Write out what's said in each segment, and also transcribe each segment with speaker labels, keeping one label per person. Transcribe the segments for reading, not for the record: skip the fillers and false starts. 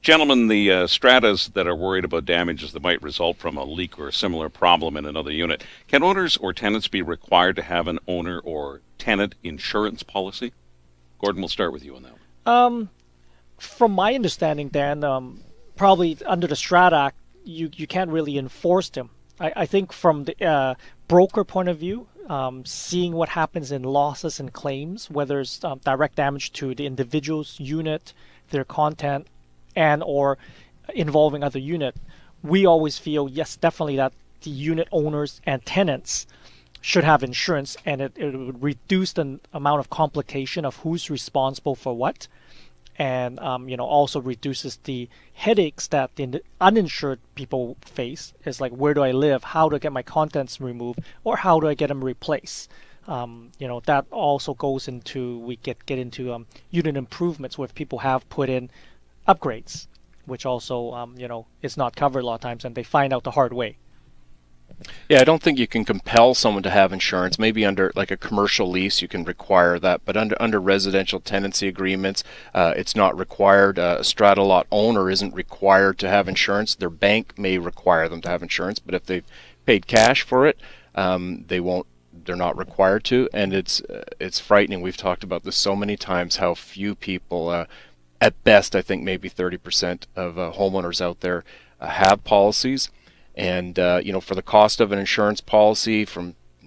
Speaker 1: Gentlemen, the stratas that are worried about damages that might result from a leak or a similar problem in another unit, can owners or tenants be required to have an owner or tenant insurance policy? Gordon, we'll start with you on that one.
Speaker 2: From my understanding, Dan, probably under the Strata Act, you can't really enforce them. I think from the broker point of view, seeing what happens in losses and claims, whether it's direct damage to the individual's unit, their content, and or involving other unit, we always feel, yes, definitely that the unit owners and tenants should have insurance, and it would reduce the amount of complication of who's responsible for what, and also reduces the headaches that the uninsured people face. Is like, where do I live? How do I get my contents removed? Or how do I get them replaced? That also goes into, we get into unit improvements where people have put in upgrades, which also is not covered a lot of times, and they find out the hard way.
Speaker 3: Yeah, I don't think you can compel someone to have insurance. Maybe under like a commercial lease, you can require that, but under residential tenancy agreements, it's not required. A strata lot owner isn't required to have insurance. Their bank may require them to have insurance, but if they've paid cash for it, they won't. They're not required to, and it's frightening. We've talked about this so many times, how few people, at best, I think maybe 30% of homeowners out there have policies. And for the cost of an insurance policy,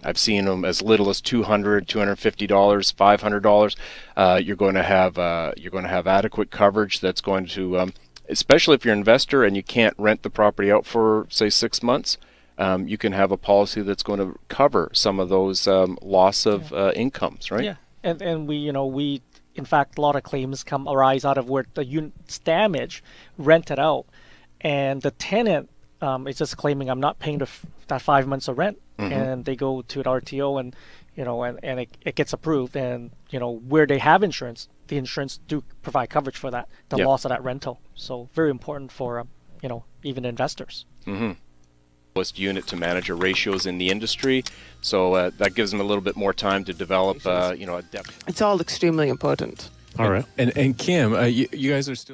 Speaker 3: I've seen them as little as $200, $250, $500. You're going to have adequate coverage that's going to, especially if you're an investor and you can't rent the property out for say 6 months. You can have a policy that's going to cover some of those loss of incomes, right?
Speaker 2: Yeah, and we in fact, a lot of claims arise out of where the unit's damaged, rented out, and the tenant is just claiming, I'm not paying that 5 months of rent, and they go to an RTO, and it gets approved, and where they have insurance, the insurance do provide coverage for that, the loss of that rental. So very important for even investors.
Speaker 3: Lowest unit to manager ratios in the industry, so that gives them a little bit more time to develop a depth.
Speaker 4: It's all extremely important.
Speaker 5: All right, and Kim, you guys are still